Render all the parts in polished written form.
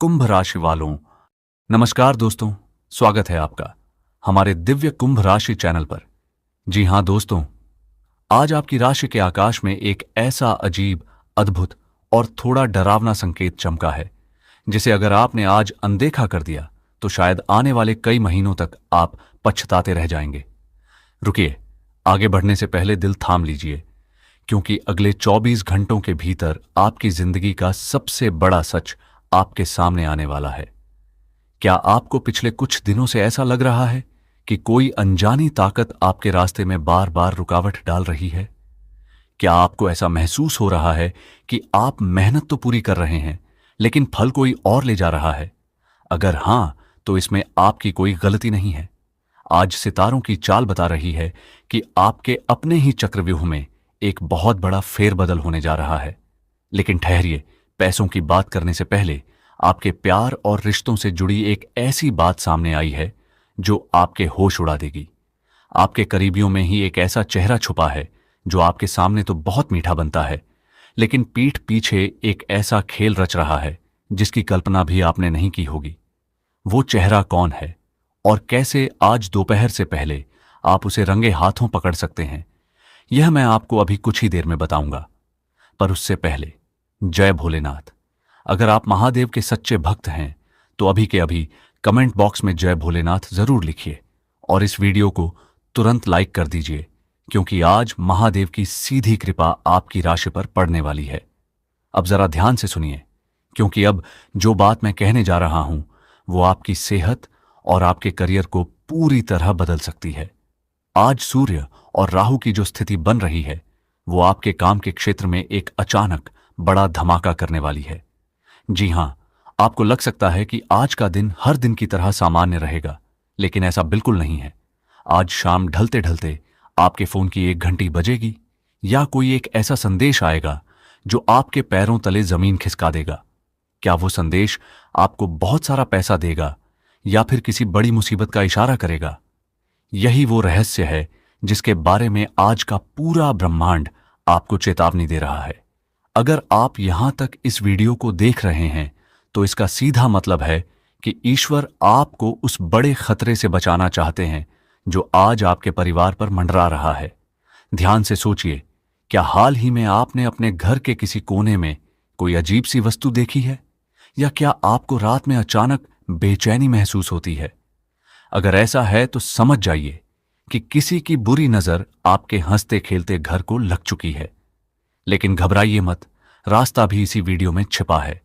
कुंभ राशि वालों, नमस्कार दोस्तों। स्वागत है आपका हमारे दिव्य कुंभ राशि चैनल पर। जी हां दोस्तों, आज आपकी राशि के आकाश में एक ऐसा अजीब, अद्भुत और थोड़ा डरावना संकेत चमका है जिसे अगर आपने आज अनदेखा कर दिया तो शायद आने वाले कई महीनों तक आप पछताते रह जाएंगे। रुकिए, आगे बढ़ने से पहले दिल थाम लीजिए, क्योंकि अगले 24 घंटों के भीतर आपकी जिंदगी का सबसे बड़ा सच आपके सामने आने वाला है। क्या आपको पिछले कुछ दिनों से ऐसा लग रहा है कि कोई अनजानी ताकत आपके रास्ते में बार बार रुकावट डाल रही है? क्या आपको ऐसा महसूस हो रहा है कि आप मेहनत तो पूरी कर रहे हैं लेकिन फल कोई और ले जा रहा है? अगर हां, तो इसमें आपकी कोई गलती नहीं है। आज सितारों की चाल बता रही है कि आपके अपने ही चक्रव्यूह में एक बहुत बड़ा फेरबदल होने जा रहा है। लेकिन ठहरिए, पैसों की बात करने से पहले आपके प्यार और रिश्तों से जुड़ी एक ऐसी बात सामने आई है जो आपके होश उड़ा देगी। आपके करीबियों में ही एक ऐसा चेहरा छुपा है जो आपके सामने तो बहुत मीठा बनता है, लेकिन पीठ पीछे एक ऐसा खेल रच रहा है जिसकी कल्पना भी आपने नहीं की होगी। वो चेहरा कौन है और कैसे आज दोपहर से पहले आप उसे रंगे हाथों पकड़ सकते हैं, यह मैं आपको अभी कुछ ही देर में बताऊंगा। पर उससे पहले जय भोलेनाथ। अगर आप महादेव के सच्चे भक्त हैं तो अभी के अभी कमेंट बॉक्स में जय भोलेनाथ जरूर लिखिए और इस वीडियो को तुरंत लाइक कर दीजिए, क्योंकि आज महादेव की सीधी कृपा आपकी राशि पर पड़ने वाली है। अब जरा ध्यान से सुनिए, क्योंकि अब जो बात मैं कहने जा रहा हूं वो आपकी सेहत और आपके करियर को पूरी तरह बदल सकती है। आज सूर्य और राहु की जो स्थिति बन रही है वो आपके काम के क्षेत्र में एक अचानक बड़ा धमाका करने वाली है। जी हां, आपको लग सकता है कि आज का दिन हर दिन की तरह सामान्य रहेगा, लेकिन ऐसा बिल्कुल नहीं है। आज शाम ढलते ढलते आपके फोन की एक घंटी बजेगी या कोई एक ऐसा संदेश आएगा जो आपके पैरों तले जमीन खिसका देगा। क्या वो संदेश आपको बहुत सारा पैसा देगा या फिर किसी बड़ी मुसीबत का इशारा करेगा? यही वो रहस्य है जिसके बारे में आज का पूरा ब्रह्मांड आपको चेतावनी दे रहा है। अगर आप यहां तक इस वीडियो को देख रहे हैं तो इसका सीधा मतलब है कि ईश्वर आपको उस बड़े खतरे से बचाना चाहते हैं जो आज आपके परिवार पर मंडरा रहा है। ध्यान से सोचिए, क्या हाल ही में आपने अपने घर के किसी कोने में कोई अजीब सी वस्तु देखी है? या क्या आपको रात में अचानक बेचैनी महसूस होती है? अगर ऐसा है तो समझ जाइए कि किसी की बुरी नजर आपके हंसते खेलते घर को लग चुकी है। लेकिन घबराइए मत, रास्ता भी इसी वीडियो में छिपा है।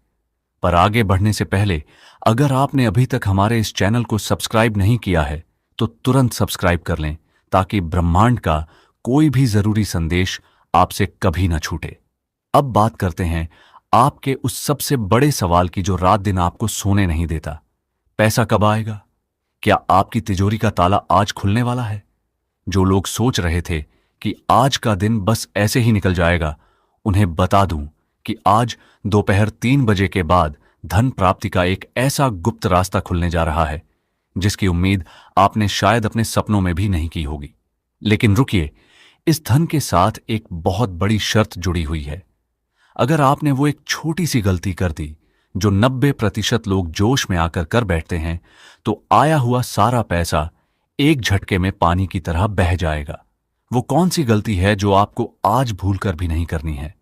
पर आगे बढ़ने से पहले अगर आपने अभी तक हमारे इस चैनल को सब्सक्राइब नहीं किया है तो तुरंत सब्सक्राइब कर लें, ताकि ब्रह्मांड का कोई भी जरूरी संदेश आपसे कभी न छूटे। अब बात करते हैं आपके उस सबसे बड़े सवाल की जो रात दिन आपको सोने नहीं देता। पैसा कब आएगा? क्या आपकी तिजोरी का ताला आज खुलने वाला है? जो लोग सोच रहे थे कि आज का दिन बस ऐसे ही निकल जाएगा, उन्हें बता दूं कि आज दोपहर 3 बजे के बाद धन प्राप्ति का एक ऐसा गुप्त रास्ता खुलने जा रहा है जिसकी उम्मीद आपने शायद अपने सपनों में भी नहीं की होगी। लेकिन रुकिए, इस धन के साथ एक बहुत बड़ी शर्त जुड़ी हुई है। अगर आपने वो एक छोटी सी गलती कर दी जो 90% लोग जोश में आकर कर बैठते हैं, तो आया हुआ सारा पैसा एक झटके में पानी की तरह बह जाएगा। वो कौन सी गलती है जो आपको आज भूलकर भी नहीं करनी है?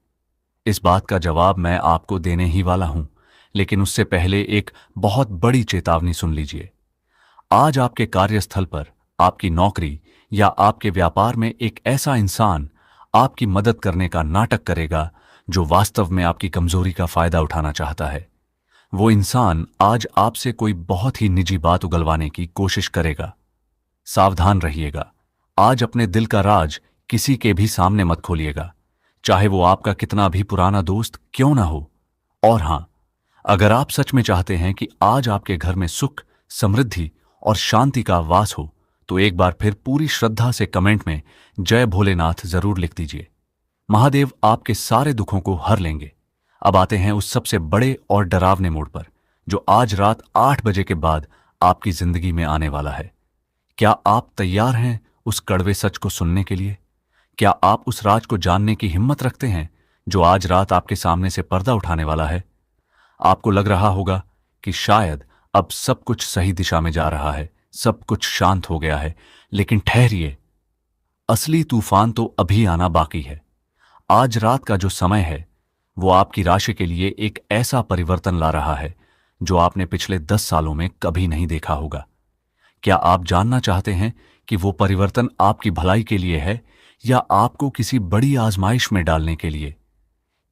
इस बात का जवाब मैं आपको देने ही वाला हूं, लेकिन उससे पहले एक बहुत बड़ी चेतावनी सुन लीजिए। आज आपके कार्यस्थल पर, आपकी नौकरी या आपके व्यापार में एक ऐसा इंसान आपकी मदद करने का नाटक करेगा जो वास्तव में आपकी कमजोरी का फायदा उठाना चाहता है। वो इंसान आज आपसे कोई बहुत ही निजी बात उगलवाने की कोशिश करेगा। सावधान रहिएगा। आज अपने दिल का राज किसी के भी सामने मत खोलिएगा, चाहे वो आपका कितना भी पुराना दोस्त क्यों ना हो। और हां, अगर आप सच में चाहते हैं कि आज आपके घर में सुख, समृद्धि और शांति का वास हो, तो एक बार फिर पूरी श्रद्धा से कमेंट में जय भोलेनाथ जरूर लिख दीजिए। महादेव आपके सारे दुखों को हर लेंगे। अब आते हैं उस सबसे बड़े और डरावने मोड़ पर जो आज रात 8 बजे के बाद आपकी जिंदगी में आने वाला है। क्या आप तैयार हैं उस कड़वे सच को सुनने के लिए? क्या आप उस राज को जानने की हिम्मत रखते हैं जो आज रात आपके सामने से पर्दा उठाने वाला है? आपको लग रहा होगा कि शायद अब सब कुछ सही दिशा में जा रहा है, सब कुछ शांत हो गया है। लेकिन ठहरिए, असली तूफान तो अभी आना बाकी है। आज रात का जो समय है वो आपकी राशि के लिए एक ऐसा परिवर्तन ला रहा है जो आपने पिछले 10 सालों में कभी नहीं देखा होगा। क्या आप जानना चाहते हैं कि वो परिवर्तन आपकी भलाई के लिए है या आपको किसी बड़ी आजमाइश में डालने के लिए?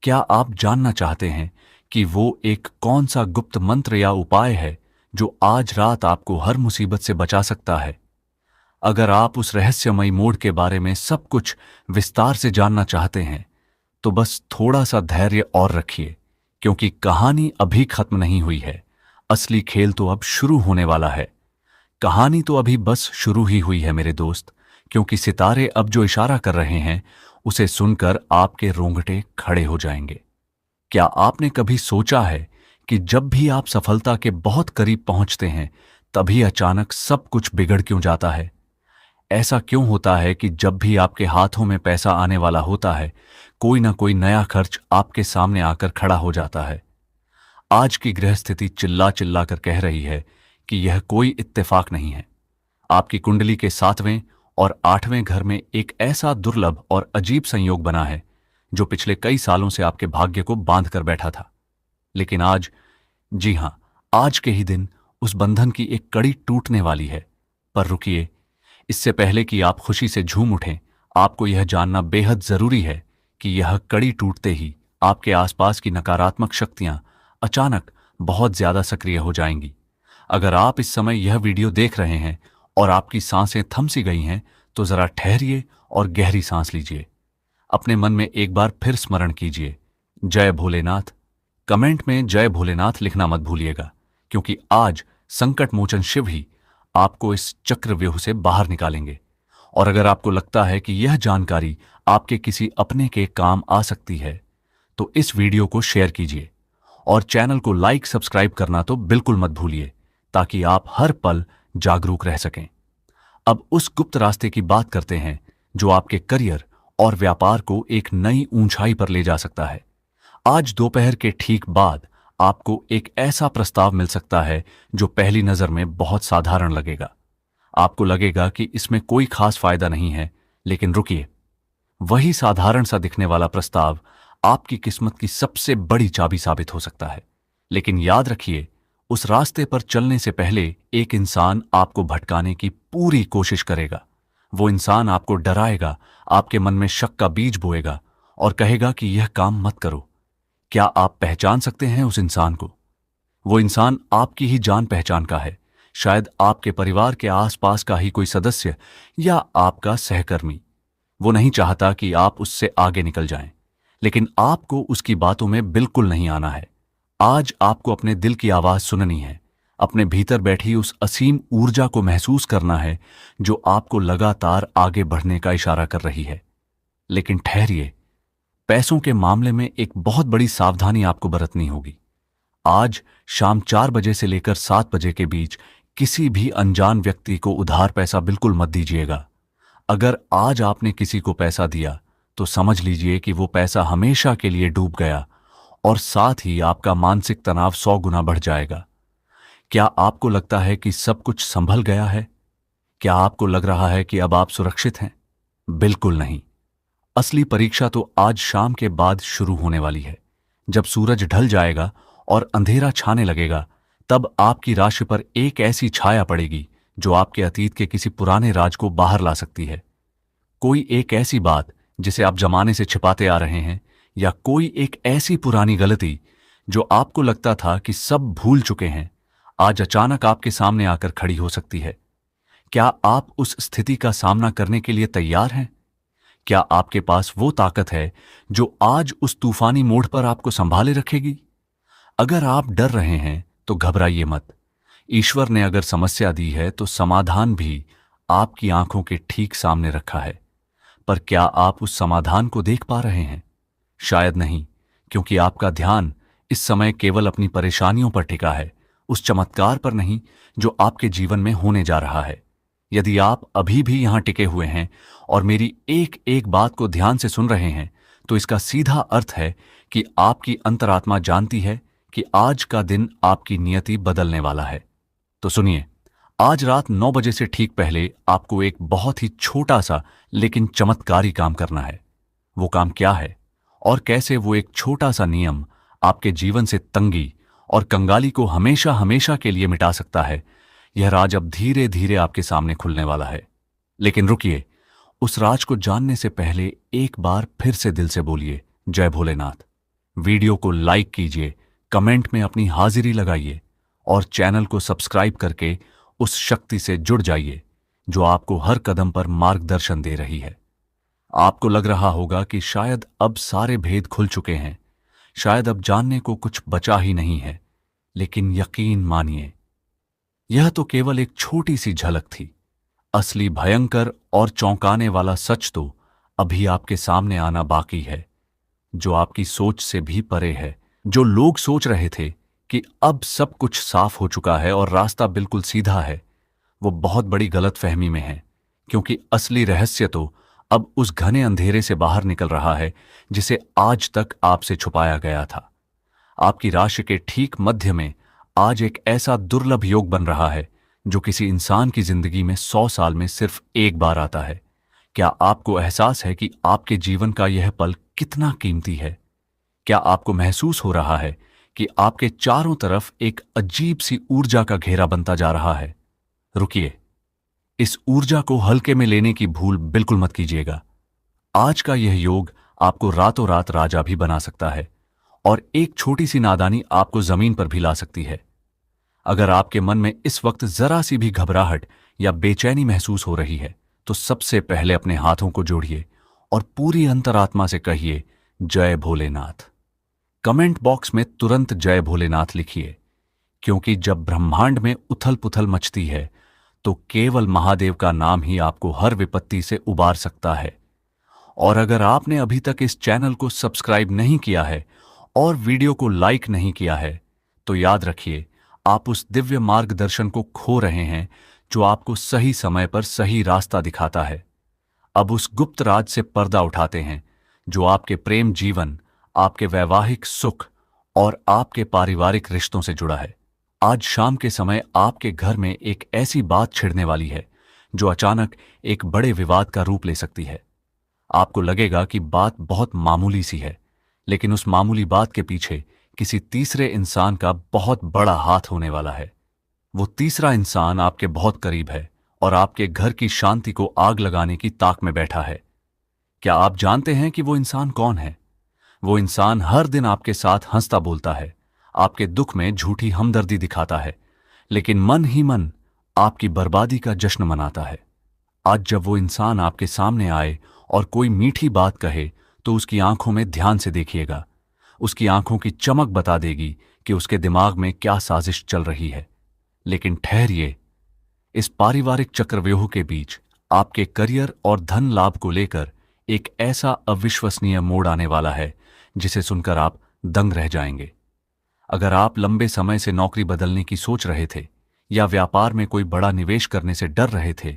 क्या आप जानना चाहते हैं कि वो एक कौन सा गुप्त मंत्र या उपाय है जो आज रात आपको हर मुसीबत से बचा सकता है? अगर आप उस रहस्यमयी मोड़ के बारे में सब कुछ विस्तार से जानना चाहते हैं तो बस थोड़ा सा धैर्य और रखिए, क्योंकि कहानी अभी खत्म नहीं हुई है। असली खेल तो अब शुरू होने वाला है। कहानी तो अभी बस शुरू ही हुई है मेरे दोस्त, क्योंकि सितारे अब जो इशारा कर रहे हैं उसे सुनकर आपके रोंगटे खड़े हो जाएंगे। क्या आपने कभी सोचा है कि जब भी आप सफलता के बहुत करीब पहुंचते हैं तभी अचानक सब कुछ बिगड़ क्यों जाता है? ऐसा क्यों होता है कि जब भी आपके हाथों में पैसा आने वाला होता है कोई ना कोई नया खर्च आपके सामने आकर खड़ा हो जाता है? आज की ग्रह स्थिति चिल्ला चिल्ला कर कह रही है कि यह कोई इत्तेफाक नहीं है। आपकी कुंडली के 7वें और 8वें घर में एक ऐसा दुर्लभ और अजीब संयोग बना है जो पिछले कई सालों से आपके भाग्य को बांध कर बैठा था। लेकिन आज, जी हां, आज के ही दिन उस बंधन की एक कड़ी टूटने वाली है। पर रुकिए, इससे पहले कि आप खुशी से झूम उठें, आपको यह जानना बेहद जरूरी है कि यह कड़ी टूटते ही आपके आसपास की नकारात्मक शक्तियां अचानक बहुत ज्यादा सक्रिय हो जाएंगी। अगर आप इस समय यह वीडियो देख रहे हैं और आपकी सांसें थम सी गई हैं तो जरा ठहरिए और गहरी सांस लीजिए। अपने मन में एक बार फिर स्मरण कीजिए, जय भोलेनाथ। कमेंट में जय भोलेनाथ लिखना मत भूलिएगा, क्योंकि आज संकट मोचन शिव ही आपको इस चक्रव्यूह से बाहर निकालेंगे। और अगर आपको लगता है कि यह जानकारी आपके किसी अपने के काम आ सकती है तो इस वीडियो को शेयर कीजिए और चैनल को लाइक सब्सक्राइब करना तो बिल्कुल मत भूलिए, ताकि आप हर पल जागरूक रह सकें। अब उस गुप्त रास्ते की बात करते हैं जो आपके करियर और व्यापार को एक नई ऊंचाई पर ले जा सकता है। आज दोपहर के ठीक बाद आपको एक ऐसा प्रस्ताव मिल सकता है जो पहली नजर में बहुत साधारण लगेगा। आपको लगेगा कि इसमें कोई खास फायदा नहीं है, लेकिन रुकिए, वही साधारण सा दिखने वाला प्रस्ताव आपकी किस्मत की सबसे बड़ी चाबी साबित हो सकता है। लेकिन याद रखिए, उस रास्ते पर चलने से पहले एक इंसान आपको भटकाने की पूरी कोशिश करेगा। वो इंसान आपको डराएगा, आपके मन में शक का बीज बोएगा और कहेगा कि यह काम मत करो। क्या आप पहचान सकते हैं उस इंसान को? वो इंसान आपकी ही जान पहचान का है, शायद आपके परिवार के आसपास का ही कोई सदस्य या आपका सहकर्मी। वो नहीं चाहता कि आप उससे आगे निकल जाएं, लेकिन आपको उसकी बातों में बिल्कुल नहीं आना है। आज आपको अपने दिल की आवाज सुननी है, अपने भीतर बैठी उस असीम ऊर्जा को महसूस करना है जो आपको लगातार आगे बढ़ने का इशारा कर रही है। लेकिन ठहरिए, पैसों के मामले में एक बहुत बड़ी सावधानी आपको बरतनी होगी। आज शाम 4 बजे से लेकर 7 बजे के बीच किसी भी अनजान व्यक्ति को उधार पैसा बिल्कुल मत दीजिएगा। अगर आज आपने किसी को पैसा दिया तो समझ लीजिए कि वो पैसा हमेशा के लिए डूब गया और साथ ही आपका मानसिक तनाव 100 गुना बढ़ जाएगा। क्या आपको लगता है कि सब कुछ संभल गया है? क्या आपको लग रहा है कि अब आप सुरक्षित हैं? बिल्कुल नहीं। असली परीक्षा तो आज शाम के बाद शुरू होने वाली है। जब सूरज ढल जाएगा और अंधेरा छाने लगेगा, तब आपकी राशि पर एक ऐसी छाया पड़ेगी जो आपके अतीत के किसी पुराने राज को बाहर ला सकती है। कोई एक ऐसी बात जिसे आप जमाने से छिपाते आ रहे हैं, या कोई एक ऐसी पुरानी गलती जो आपको लगता था कि सब भूल चुके हैं, आज अचानक आपके सामने आकर खड़ी हो सकती है। क्या आप उस स्थिति का सामना करने के लिए तैयार हैं? क्या आपके पास वो ताकत है जो आज उस तूफानी मोड़ पर आपको संभाले रखेगी? अगर आप डर रहे हैं तो घबराइए मत। ईश्वर ने अगर समस्या दी है तो समाधान भी आपकी आंखों के ठीक सामने रखा है। पर क्या आप उस समाधान को देख पा रहे हैं? शायद नहीं, क्योंकि आपका ध्यान इस समय केवल अपनी परेशानियों पर टिका है, उस चमत्कार पर नहीं जो आपके जीवन में होने जा रहा है। यदि आप अभी भी यहां टिके हुए हैं और मेरी एक एक बात को ध्यान से सुन रहे हैं, तो इसका सीधा अर्थ है कि आपकी अंतरात्मा जानती है कि आज का दिन आपकी नियति बदलने वाला है। तो सुनिए, आज रात 9 बजे से ठीक पहले आपको एक बहुत ही छोटा सा लेकिन चमत्कारी काम करना है। वो काम क्या है और कैसे वो एक छोटा सा नियम आपके जीवन से तंगी और कंगाली को हमेशा हमेशा के लिए मिटा सकता है, यह राज अब धीरे धीरे आपके सामने खुलने वाला है। लेकिन रुकिए, उस राज को जानने से पहले एक बार फिर से दिल से बोलिए जय भोलेनाथ। वीडियो को लाइक कीजिए, कमेंट में अपनी हाजिरी लगाइए और चैनल को सब्सक्राइब करके उस शक्ति से जुड़ जाइए जो आपको हर कदम पर मार्गदर्शन दे रही है। आपको लग रहा होगा कि शायद अब सारे भेद खुल चुके हैं, शायद अब जानने को कुछ बचा ही नहीं है, लेकिन यकीन मानिए, यह तो केवल एक छोटी सी झलक थी। असली भयंकर और चौंकाने वाला सच तो अभी आपके सामने आना बाकी है, जो आपकी सोच से भी परे है। जो लोग सोच रहे थे कि अब सब कुछ साफ हो चुका है और रास्ता बिल्कुल सीधा है, वो बहुत बड़ी गलतफहमी में है, क्योंकि असली रहस्य तो अब उस घने अंधेरे से बाहर निकल रहा है जिसे आज तक आपसे छुपाया गया था। आपकी राशि के ठीक मध्य में आज एक ऐसा दुर्लभ योग बन रहा है जो किसी इंसान की जिंदगी में 100 साल में सिर्फ एक बार आता है। क्या आपको एहसास है कि आपके जीवन का यह पल कितना कीमती है? क्या आपको महसूस हो रहा है कि आपके चारों तरफ एक अजीब सी ऊर्जा का घेरा बनता जा रहा है? रुकिए, इस ऊर्जा को हल्के में लेने की भूल बिल्कुल मत कीजिएगा। आज का यह योग आपको रातों रात राजा भी बना सकता है और एक छोटी सी नादानी आपको जमीन पर भी ला सकती है। अगर आपके मन में इस वक्त जरा सी भी घबराहट या बेचैनी महसूस हो रही है, तो सबसे पहले अपने हाथों को जोड़िए और पूरी अंतरात्मा से कहिए जय भोलेनाथ। कमेंट बॉक्स में तुरंत जय भोलेनाथ लिखिए, क्योंकि जब ब्रह्मांड में उथल पुथल मचती है तो केवल महादेव का नाम ही आपको हर विपत्ति से उबार सकता है। और अगर आपने अभी तक इस चैनल को सब्सक्राइब नहीं किया है और वीडियो को लाइक नहीं किया है, तो याद रखिए, आप उस दिव्य मार्गदर्शन को खो रहे हैं जो आपको सही समय पर सही रास्ता दिखाता है। अब उस गुप्त राज से पर्दा उठाते हैं जो आपके प्रेम जीवन, आपके वैवाहिक सुख और आपके पारिवारिक रिश्तों से जुड़ा है। आज शाम के समय आपके घर में एक ऐसी बात छिड़ने वाली है जो अचानक एक बड़े विवाद का रूप ले सकती है। आपको लगेगा कि बात बहुत मामूली सी है, लेकिन उस मामूली बात के पीछे किसी तीसरे इंसान का बहुत बड़ा हाथ होने वाला है। वो तीसरा इंसान आपके बहुत करीब है और आपके घर की शांति को आग लगाने की ताक में बैठा है। क्या आप जानते हैं कि वो इंसान कौन है? वो इंसान हर दिन आपके साथ हंसता बोलता है, आपके दुख में झूठी हमदर्दी दिखाता है, लेकिन मन ही मन आपकी बर्बादी का जश्न मनाता है। आज जब वो इंसान आपके सामने आए और कोई मीठी बात कहे, तो उसकी आंखों में ध्यान से देखिएगा। उसकी आंखों की चमक बता देगी कि उसके दिमाग में क्या साजिश चल रही है। लेकिन ठहरिए, इस पारिवारिक चक्रव्यूह के बीच आपके करियर और धन लाभ को लेकर एक ऐसा अविश्वसनीय मोड़ आने वाला है जिसे सुनकर आप दंग रह जाएंगे। अगर आप लंबे समय से नौकरी बदलने की सोच रहे थे या व्यापार में कोई बड़ा निवेश करने से डर रहे थे,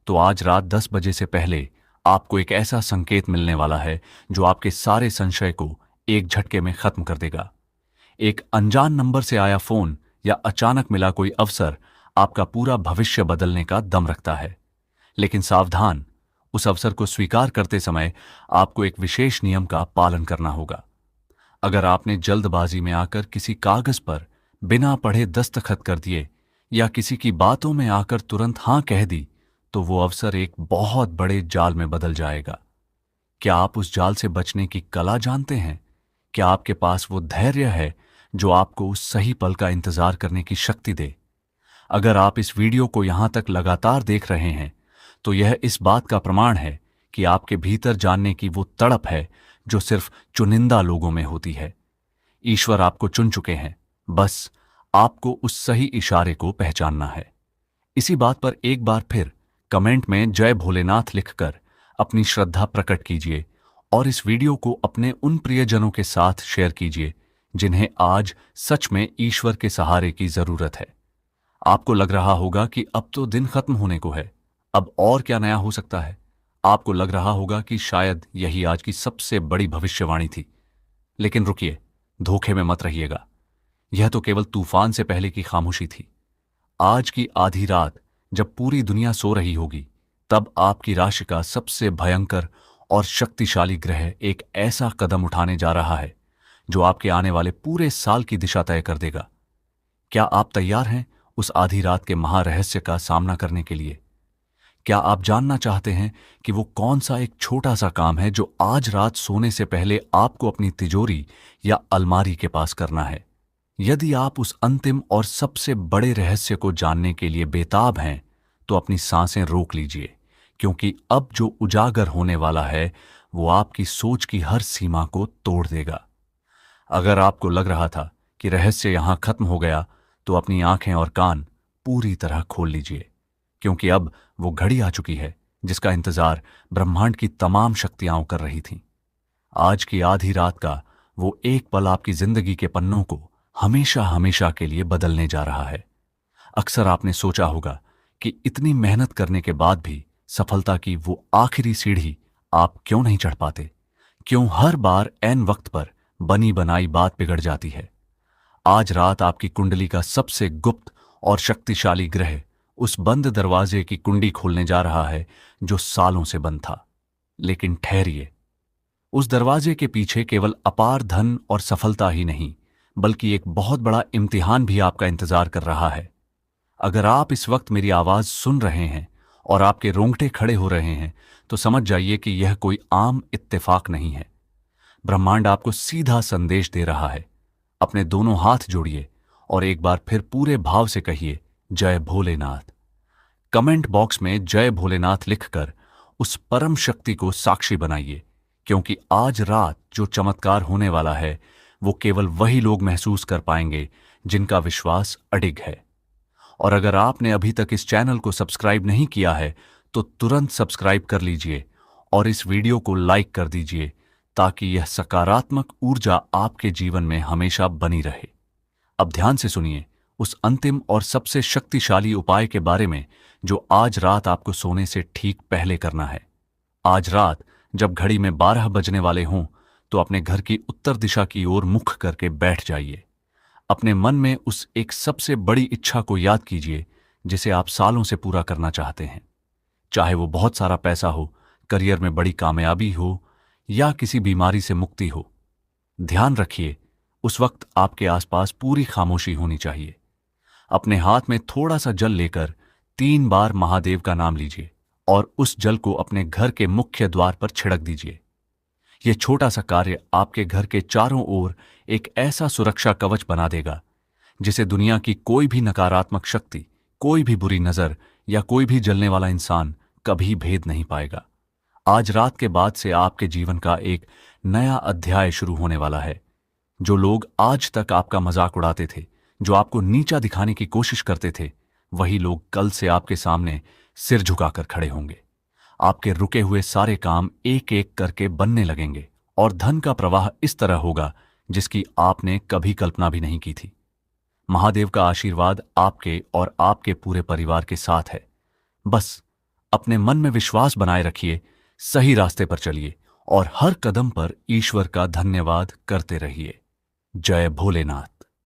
तो आज रात 10 बजे से पहले आपको एक ऐसा संकेत मिलने वाला है जो आपके सारे संशय को एक झटके में खत्म कर देगा। एक अनजान नंबर से आया फोन या अचानक मिला कोई अवसर आपका पूरा भविष्य बदलने का दम रखता है। लेकिन सावधान, उस अवसर को स्वीकार करते समय आपको एक विशेष नियम का पालन करना होगा। अगर आपने जल्दबाजी में आकर किसी कागज पर बिना पढ़े दस्तखत कर दिए या किसी की बातों में आकर तुरंत हां कह दी, तो वो अवसर एक बहुत बड़े जाल में बदल जाएगा। क्या आप उस जाल से बचने की कला जानते हैं? क्या आपके पास वो धैर्य है जो आपको उस सही पल का इंतजार करने की शक्ति दे? अगर आप इस वीडियो को यहां तक लगातार देख रहे हैं, तो यह इस बात का प्रमाण है कि आपके भीतर जानने की वो तड़प है जो सिर्फ चुनिंदा लोगों में होती है। ईश्वर आपको चुन चुके हैं, बस आपको उस सही इशारे को पहचानना है। इसी बात पर एक बार फिर कमेंट में जय भोलेनाथ लिखकर अपनी श्रद्धा प्रकट कीजिए और इस वीडियो को अपने उन प्रियजनों के साथ शेयर कीजिए जिन्हें आज सच में ईश्वर के सहारे की जरूरत है। आपको लग रहा होगा कि अब तो दिन खत्म होने को है, अब और क्या नया हो सकता है? आपको लग रहा होगा कि शायद यही आज की सबसे बड़ी भविष्यवाणी थी। लेकिन रुकिए, धोखे में मत रहिएगा। यह तो केवल तूफान से पहले की खामोशी थी। आज की आधी रात जब पूरी दुनिया सो रही होगी, तब आपकी राशि का सबसे भयंकर और शक्तिशाली ग्रह एक ऐसा कदम उठाने जा रहा है जो आपके आने वाले पूरे साल की दिशा तय कर देगा। क्या आप तैयार हैं उस आधी रात के महारहस्य का सामना करने के लिए? क्या आप जानना चाहते हैं कि वो कौन सा एक छोटा सा काम है जो आज रात सोने से पहले आपको अपनी तिजोरी या अलमारी के पास करना है? यदि आप उस अंतिम और सबसे बड़े रहस्य को जानने के लिए बेताब हैं, तो अपनी सांसें रोक लीजिए, क्योंकि अब जो उजागर होने वाला है वो आपकी सोच की हर सीमा को तोड़ देगा। अगर आपको लग रहा था कि रहस्य यहां खत्म हो गया, तो अपनी आंखें और कान पूरी तरह खोल लीजिए, क्योंकि अब वो घड़ी आ चुकी है जिसका इंतजार ब्रह्मांड की तमाम शक्तियां कर रही थीं। आज की आधी रात का वो एक पल आपकी जिंदगी के पन्नों को हमेशा हमेशा के लिए बदलने जा रहा है। अक्सर आपने सोचा होगा कि इतनी मेहनत करने के बाद भी सफलता की वो आखिरी सीढ़ी आप क्यों नहीं चढ़ पाते? क्यों हर बार ऐन वक्त पर बनी बनाई बात बिगड़ जाती है? आज रात आपकी कुंडली का सबसे गुप्त और शक्तिशाली ग्रह उस बंद दरवाजे की कुंडी खोलने जा रहा है जो सालों से बंद था। लेकिन ठहरिए, उस दरवाजे के पीछे केवल अपार धन और सफलता ही नहीं, बल्कि एक बहुत बड़ा इम्तिहान भी आपका इंतजार कर रहा है। अगर आप इस वक्त मेरी आवाज सुन रहे हैं और आपके रोंगटे खड़े हो रहे हैं, तो समझ जाइए कि यह कोई आम इत्तेफाक नहीं है। ब्रह्मांड आपको सीधा संदेश दे रहा है। अपने दोनों हाथ जोड़िए और एक बार फिर पूरे भाव से कहिए, जय भोलेनाथ। कमेंट बॉक्स में जय भोलेनाथ लिखकर उस परम शक्ति को साक्षी बनाइए, क्योंकि आज रात जो चमत्कार होने वाला है वो केवल वही लोग महसूस कर पाएंगे जिनका विश्वास अडिग है। और अगर आपने अभी तक इस चैनल को सब्सक्राइब नहीं किया है, तो तुरंत सब्सक्राइब कर लीजिए और इस वीडियो को लाइक कर दीजिए, ताकि यह सकारात्मक ऊर्जा आपके जीवन में हमेशा बनी रहे। अब ध्यान से सुनिए उस अंतिम और सबसे शक्तिशाली उपाय के बारे में जो आज रात आपको सोने से ठीक पहले करना है। आज रात जब घड़ी में 12 बजने वाले हों, तो अपने घर की उत्तर दिशा की ओर मुख करके बैठ जाइए। अपने मन में उस एक सबसे बड़ी इच्छा को याद कीजिए जिसे आप सालों से पूरा करना चाहते हैं। चाहे वो बहुत सारा पैसा हो, करियर में बड़ी कामयाबी हो या किसी बीमारी से मुक्ति हो। ध्यान रखिए, उस वक्त आपके आसपास पूरी खामोशी होनी चाहिए। अपने हाथ में थोड़ा सा जल लेकर 3 बार महादेव का नाम लीजिए और उस जल को अपने घर के मुख्य द्वार पर छिड़क दीजिए। यह छोटा सा कार्य आपके घर के चारों ओर एक ऐसा सुरक्षा कवच बना देगा जिसे दुनिया की कोई भी नकारात्मक शक्ति, कोई भी बुरी नजर या कोई भी जलने वाला इंसान कभी भेद नहीं पाएगा। आज रात के बाद से आपके जीवन का एक नया अध्याय शुरू होने वाला है। जो लोग आज तक आपका मजाक उड़ाते थे, जो आपको नीचा दिखाने की कोशिश करते थे, वही लोग कल से आपके सामने सिर झुकाकर खड़े होंगे। आपके रुके हुए सारे काम एक एक करके बनने लगेंगे और धन का प्रवाह इस तरह होगा जिसकी आपने कभी कल्पना भी नहीं की थी। महादेव का आशीर्वाद आपके और आपके पूरे परिवार के साथ है। बस अपने मन में विश्वास बनाए रखिए, सही रास्ते पर चलिए और हर कदम पर ईश्वर का धन्यवाद करते रहिए। जय भोलेनाथ।